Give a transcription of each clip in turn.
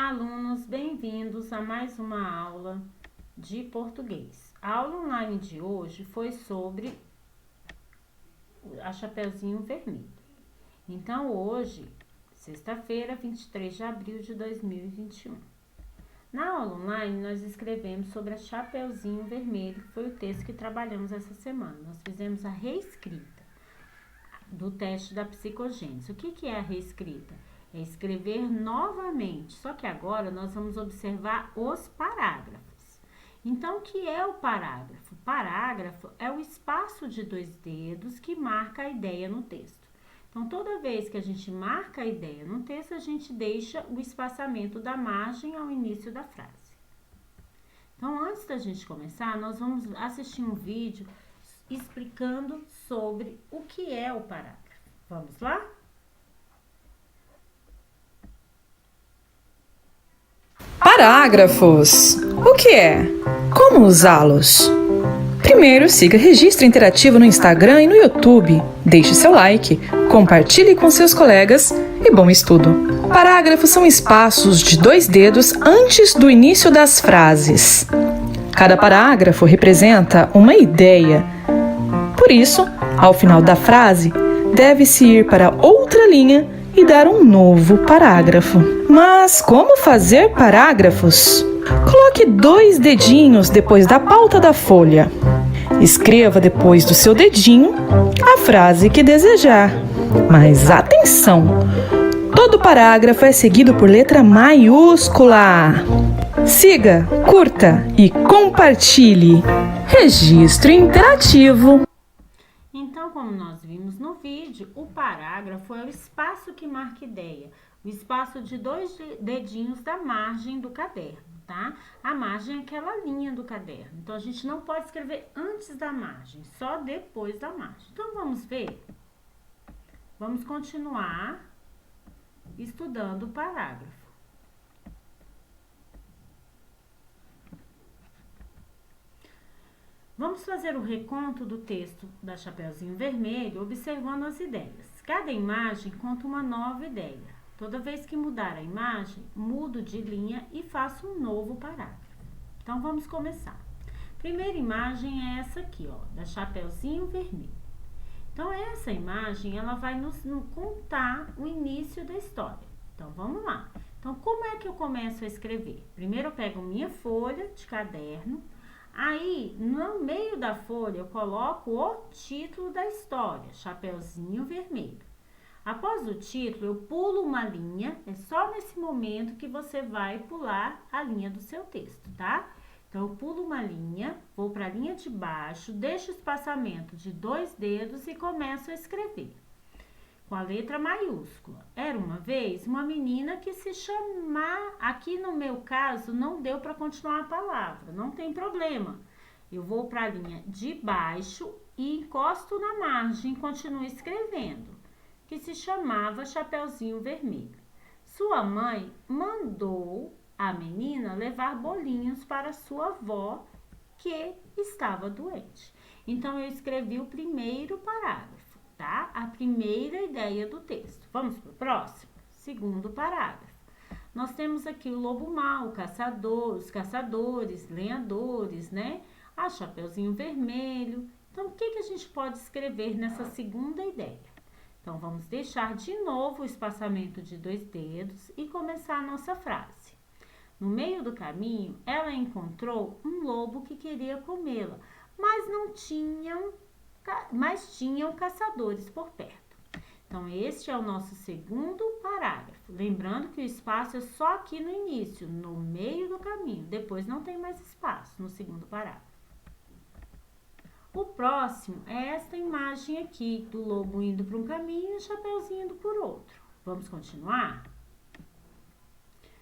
Olá, alunos, bem-vindos a mais uma aula de português. A aula online de hoje foi sobre a Chapeuzinho Vermelho. Então, hoje, sexta-feira, 23 de abril de 2021. Na aula online, nós escrevemos sobre a Chapeuzinho Vermelho, que foi o texto que trabalhamos essa semana. Nós fizemos a reescrita do teste da psicogênese. O que é a reescrita? É escrever novamente, só que agora nós vamos observar os parágrafos. Então, o que é o parágrafo? Parágrafo é o espaço de 2 dedos que marca a ideia no texto. Então, toda vez que a gente marca a ideia no texto, a gente deixa o espaçamento da margem ao início da frase. Então, antes da gente começar, nós vamos assistir um vídeo explicando sobre o que é o parágrafo. Vamos lá? Parágrafos. O que é? Como usá-los? Primeiro, siga Registro Interativo no Instagram e no YouTube. Deixe seu like, compartilhe com seus colegas e bom estudo. Parágrafos são espaços de 2 dedos antes do início das frases. Cada parágrafo representa uma ideia. Por isso, ao final da frase, deve-se ir para outra linha e dar um novo parágrafo. Mas como fazer parágrafos? Coloque 2 dedinhos depois da pauta da folha. Escreva depois do seu dedinho a frase que desejar. Mas atenção! Todo parágrafo é seguido por letra maiúscula. Siga, curta e compartilhe. Registro interativo. Então, como nós vimos no vídeo, o parágrafo é o espaço que marca ideia, o espaço de 2 dedinhos da margem do caderno, tá? A margem é aquela linha do caderno. Então, a gente não pode escrever antes da margem, só depois da margem. Então, vamos ver? Vamos continuar estudando o parágrafo. Vamos fazer o reconto do texto da Chapeuzinho Vermelho, observando as ideias. Cada imagem conta uma nova ideia. Toda vez que mudar a imagem, mudo de linha e faço um novo parágrafo. Então, vamos começar. Primeira imagem é essa aqui, ó, da Chapeuzinho Vermelho. Então, essa imagem, ela vai nos contar o início da história. Então, vamos lá. Então, como é que eu começo a escrever? Primeiro, eu pego minha folha de caderno. Aí, no meio da folha, eu coloco o título da história, Chapeuzinho Vermelho. Após o título, eu pulo uma linha, é só nesse momento que você vai pular a linha do seu texto, tá? Então, eu pulo uma linha, vou para a linha de baixo, deixo o espaçamento de 2 dedos e começo a escrever. Com a letra maiúscula. Era uma vez uma menina que se chamava, aqui no meu caso não deu para continuar a palavra, não tem problema. Eu vou para a linha de baixo e encosto na margem e continuo escrevendo, que se chamava Chapeuzinho Vermelho. Sua mãe mandou a menina levar bolinhos para sua avó que estava doente. Então, eu escrevi o primeiro parágrafo. Tá? A primeira ideia do texto. Vamos para o próximo? Segundo parágrafo. Nós temos aqui o lobo mau, o caçador, os caçadores, lenhadores, né? A Chapeuzinho Vermelho. Então, o que a gente pode escrever nessa segunda ideia? Então, vamos deixar de novo o espaçamento de 2 dedos e começar a nossa frase. No meio do caminho, ela encontrou um lobo que queria comê-la, mas tinham caçadores por perto. Então, este é o nosso segundo parágrafo. Lembrando que o espaço é só aqui no início, no meio do caminho. Depois não tem mais espaço no segundo parágrafo. O próximo é esta imagem aqui, do lobo indo para um caminho e o Chapeuzinho indo por outro. Vamos continuar?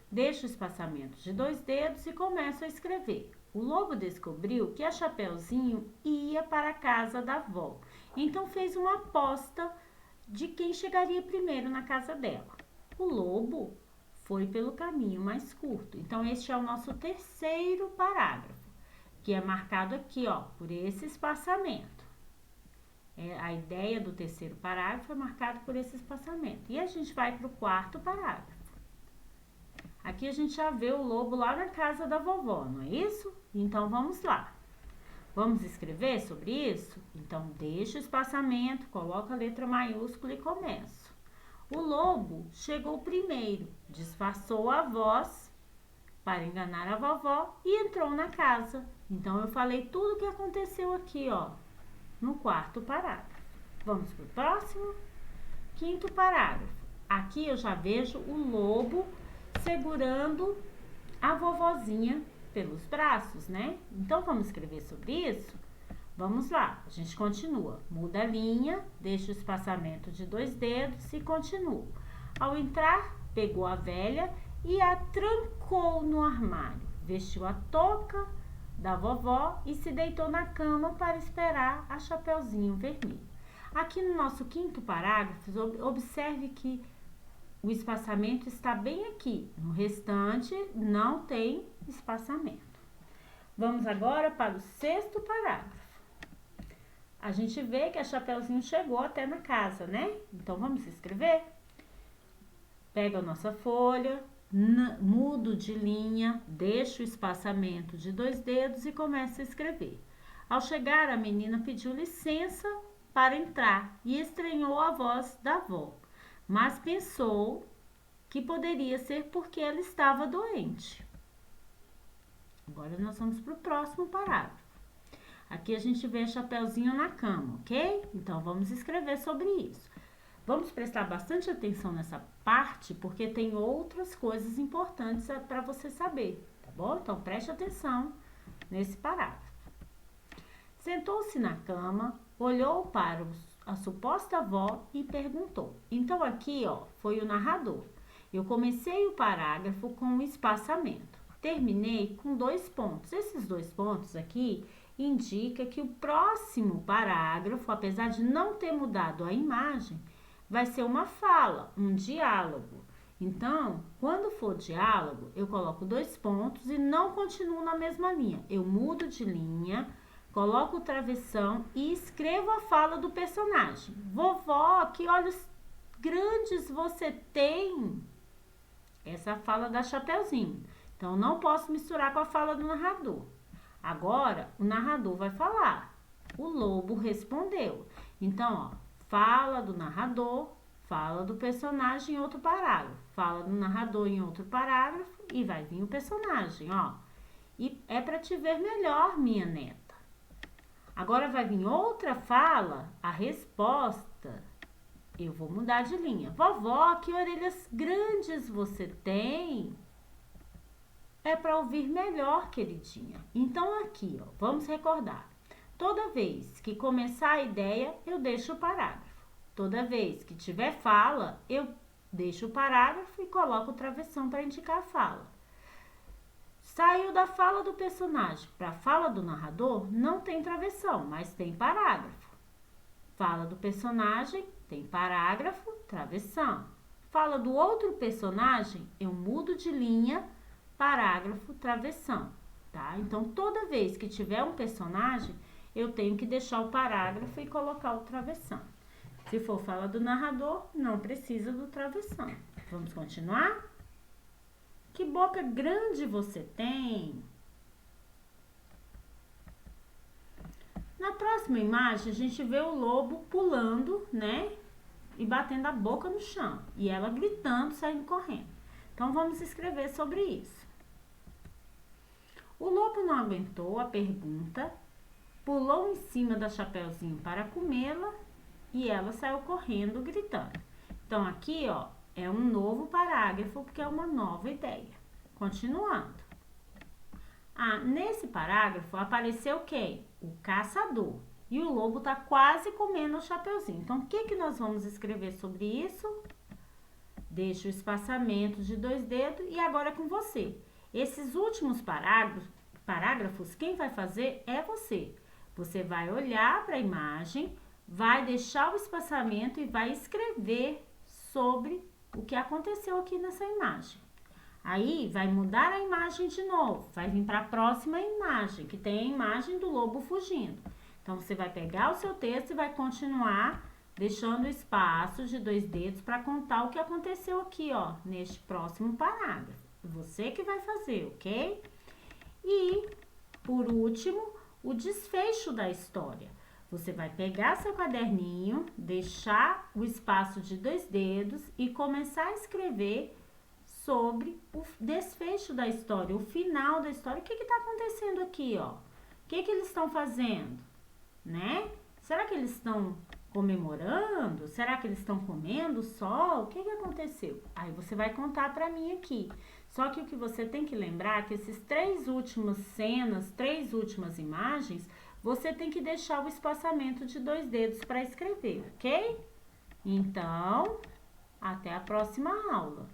Deixo o espaçamento de 2 dedos e começo a escrever. O lobo descobriu que a Chapeuzinho ia para a casa da avó. Então, fez uma aposta de quem chegaria primeiro na casa dela. O lobo foi pelo caminho mais curto. Então, este é o nosso terceiro parágrafo, que é marcado aqui, ó, por esse espaçamento. A ideia do terceiro parágrafo é marcado por esse espaçamento. E a gente vai para o quarto parágrafo. Aqui a gente já vê o lobo lá na casa da vovó, não é isso? Então, vamos lá. Vamos escrever sobre isso? Então, deixa o espaçamento, coloca a letra maiúscula e começo. O lobo chegou primeiro, disfarçou a voz para enganar a vovó e entrou na casa. Então, eu falei tudo o que aconteceu aqui, ó, no quarto parágrafo. Vamos para o próximo? Quinto parágrafo. Aqui eu já vejo o lobo segurando a vovozinha pelos braços, né? Então, vamos escrever sobre isso? Vamos lá, a gente continua. Muda a linha, deixa o espaçamento de 2 dedos e continua. Ao entrar, pegou a velha e a trancou no armário. Vestiu a touca da vovó e se deitou na cama para esperar a Chapeuzinho Vermelho. Aqui no nosso quinto parágrafo, observe que o espaçamento está bem aqui. No restante, não tem espaçamento. Vamos agora para o sexto parágrafo. A gente vê que a Chapeuzinho chegou até na casa, né? Então, vamos escrever? Pega a nossa folha, mudo de linha, deixa o espaçamento de 2 dedos e começa a escrever. Ao chegar, a menina pediu licença para entrar e estranhou a voz da avó, mas pensou que poderia ser porque ela estava doente. Agora nós vamos para o próximo parágrafo. Aqui a gente vê a Chapeuzinho na cama, ok? Então, vamos escrever sobre isso. Vamos prestar bastante atenção nessa parte, porque tem outras coisas importantes para você saber, tá bom? Então, preste atenção nesse parágrafo. Sentou-se na cama, olhou para a suposta avó e perguntou. Então, aqui, ó, foi o narrador. Eu comecei o parágrafo com o espaçamento. Terminei com 2 pontos. Esses 2 pontos aqui indica que o próximo parágrafo, apesar de não ter mudado a imagem, vai ser uma fala, um diálogo. Então, quando for diálogo, eu coloco 2 pontos e não continuo na mesma linha. Eu mudo de linha, coloco o travessão e escrevo a fala do personagem. Vovó, que olhos grandes você tem! Essa é a fala da Chapeuzinho. Então, não posso misturar com a fala do narrador. Agora, o narrador vai falar. O lobo respondeu. Então, ó, fala do narrador, fala do personagem em outro parágrafo. Fala do narrador em outro parágrafo e vai vir o personagem, ó. E é para te ver melhor, minha neta. Agora vai vir outra fala, a resposta. Eu vou mudar de linha. Vovó, que orelhas grandes você tem? É para ouvir melhor, queridinha. Então, aqui, ó, vamos recordar. Toda vez que começar a ideia, eu deixo o parágrafo. Toda vez que tiver fala, eu deixo o parágrafo e coloco o travessão para indicar a fala. Saiu da fala do personagem para a fala do narrador, não tem travessão, mas tem parágrafo. Fala do personagem, tem parágrafo, travessão. Fala do outro personagem, eu mudo de linha, parágrafo, travessão, tá? Então, toda vez que tiver um personagem, eu tenho que deixar o parágrafo e colocar o travessão. Se for fala do narrador, não precisa do travessão. Vamos continuar? Que boca grande você tem! Na próxima imagem, a gente vê o lobo pulando, né? E batendo a boca no chão. E ela gritando, saindo correndo. Então, vamos escrever sobre isso. O lobo não aguentou a pergunta, pulou em cima da Chapeuzinho para comê-la e ela saiu correndo, gritando. Então, aqui, ó, é um novo parágrafo, porque é uma nova ideia. Continuando. Nesse parágrafo apareceu quem? O caçador. E o lobo tá quase comendo o Chapeuzinho. Então, o que nós vamos escrever sobre isso? Deixa o espaçamento de 2 dedos e agora é com você. Esses últimos parágrafos, quem vai fazer é você. Você vai olhar para a imagem, vai deixar o espaçamento e vai escrever sobre o que aconteceu aqui nessa imagem. Aí, vai mudar a imagem de novo, vai vir para a próxima imagem, que tem a imagem do lobo fugindo. Então, você vai pegar o seu texto e vai continuar deixando espaço de 2 dedos para contar o que aconteceu aqui, ó, neste próximo parágrafo. Você que vai fazer, ok? E, por último, o desfecho da história. Você vai pegar seu caderninho, deixar o espaço de 2 dedos e começar a escrever sobre o desfecho da história, o final da história. O que está acontecendo aqui, ó? O que eles estão fazendo, né? Será que eles estão comemorando? Será que eles estão comendo só? O que aconteceu? Aí você vai contar para mim aqui. Só que o que você tem que lembrar é que esses 3 últimas cenas, 3 últimas imagens, você tem que deixar o espaçamento de 2 dedos para escrever, ok? Então, até a próxima aula.